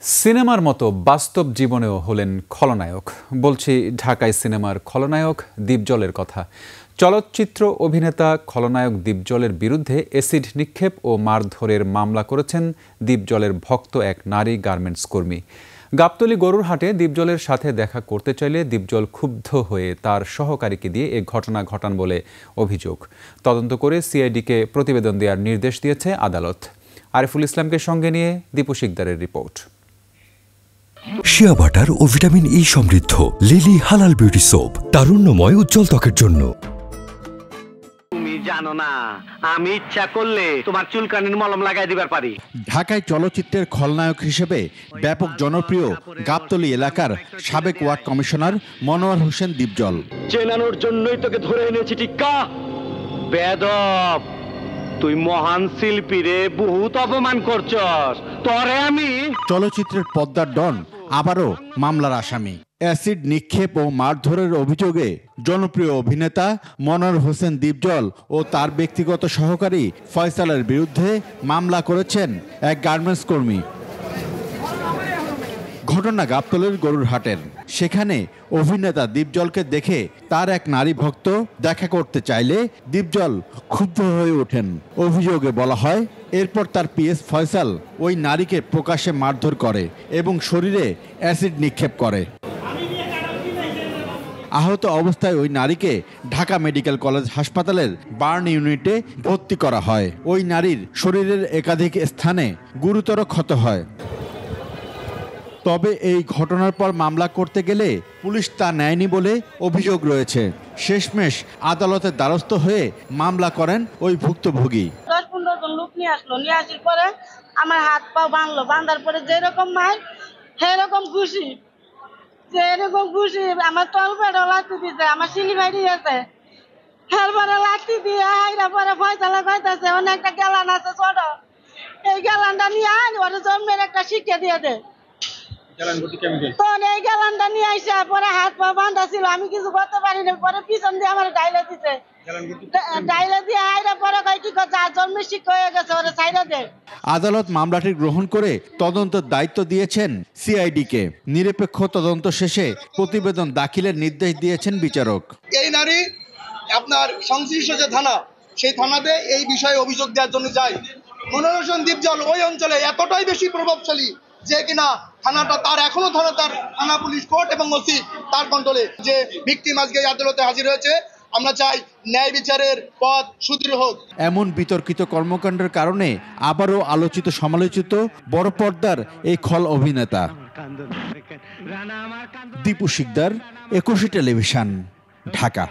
সিনেমার মতো বাস্তব জীবনেও হলেন খলনায়ক। বলছি ঢাকায় সিনেমার খলনায়ক দীপজলের কথা। চলচ্চিত্র অভিনেতা খলনায়ক দীপজলের বিরুদ্ধে অ্যাসিড নিক্ষেপ ও মারধরের মামলা করেছেন দীপজলের ভক্ত এক নারী গার্মেন্টস কর্মী। গাবতলী গরুর হাটে দীপজলের সাথে দেখা করতে চাইলে দীপজল ক্ষুব্ধ হয়ে তার সহকারীকে দিয়ে এ ঘটনা ঘটান বলে অভিযোগ। তদন্ত করে সিআইডিকে প্রতিবেদন দেওয়ার নির্দেশ দিয়েছে আদালত। আরিফুল ইসলামকে সঙ্গে নিয়ে দীপু শিকদারের রিপোর্ট। শিয়া বাটার ও ভিটামিন ই সমৃদ্ধ লিলি হালাল বিউটি সোপ, তারুণ্যময় উজ্জ্বল ত্বকের জন্য। তুমি জানো না, আমি ইচ্ছা করলে তোমার চুলকানির মলম লাগাই দিবার পারি। ঢাকায় চলচ্চিত্রের খলনায়ক হিসেবে ব্যাপক জনপ্রিয় গাবতলী এলাকার সাবেক ওয়ার্ড কমিশনার মনোয়ার হোসেন দীপজল। চেনানোর জন্যই তোকে ধরে এনেছি। টিক্কা বেদব, তুই মহান শিল্পী রে, বহুত অপমান করছস। তোরে আমি চলচ্চিত্রের পদ্মার ডন আবারও মামলার আসামি। অ্যাসিড নিক্ষেপ ও মারধরের অভিযোগে জনপ্রিয় অভিনেতা মনোয়ার হোসেন দীপজল ও তার ব্যক্তিগত সহকারী ফয়সালের বিরুদ্ধে মামলা করেছেন এক গার্মেন্টস কর্মী। ঘটনা গাবতলীর গরুর হাটের। সেখানে অভিনেতা দীপজলকে দেখে তার এক নারী ভক্ত দেখা করতে চাইলে দীপজল ক্ষুব্ধ হয়ে ওঠেন। অভিযোগে বলা হয়, এরপর তার পিএস ফয়সাল ওই নারীকে প্রকাশ্যে মারধর করে এবং শরীরে অ্যাসিড নিক্ষেপ করে। আহত অবস্থায় ওই নারীকে ঢাকা মেডিকেল কলেজ হাসপাতালের বার্ন ইউনিটে ভর্তি করা হয়। ওই নারীর শরীরের একাধিক স্থানে গুরুতর ক্ষত হয়। তবে এই ঘটনার পর মামলা করতে গেলে পুলিশ তা নেয়নি বলে অভিযোগ রয়েছে। শেষমেশ আদালতের দ্বারস্থ হয়ে মামলা করেন ওই ভুক্তভোগী। 10-15 জন লোক নিয়ে আসলো, নিয়ে আসার পরে আমার হাত পা বাঁধলো, বাঁধার পরে যেরকম মার সেরকম খুশি, যেরকম খুশি আমার তল পেটও লাঠি দিছে, আমার সিলি ভাইটি আছে, এরপরে লাঠি দিয়ে আইরা পরে ফয়সালা কইতাছে অনেক একটা গেলান আছে ছোট, এই গেলানটা নিয়ে আয় ওর জন্মের একটা শিক্ষা দিয়ে দে। এই গেলানটা নিয়ে আইসা পরে হাত পা বাঁধা ছিল, আমি কিছু করতে পারি না। পরে পিছন দিয়ে আমার ডাইলে দিছে, ডাইলে দিয়ে আইরা পরে কয় কি কথা জন্মের শিক্ষা হয়ে গেছে, ওরে ছাইরা দে। আদালত মামলাটি গ্রহণ করে তদন্তের দায়িত্ব দিয়েছেন সিআইডিকে। নিরপেক্ষ তদন্ত শেষে প্রতিবেদন দাখিলের নির্দেশ দিয়েছেন বিচারক। এই নারী আপনার সংশ্লিষ্ট যে থানা, সেই থানাতে এই বিষয়ে অভিযোগ দেওয়ার জন্য যায়। মনোয়ার হোসেন দীপজল ওই অঞ্চলে এতটাই বেশি প্রভাবশালী যে কিনা থানাটা তার এখনো তার থানা পুলিশ কোর্ট এবং ওসি তার কন্ট্রোলে। যে ভিকটিম আজকে আদালতে হাজির হয়েছে, আমরা চাই ন্যায় বিচারের পথ সুদৃঢ় হোক। এমন বিতর্কিত কর্মকাণ্ডের কারণে আবারও আলোচিত সমালোচিত বড় পর্দার এই খল অভিনেতা। দীপু শিকদার, 21 টেলিভিশন, ঢাকা।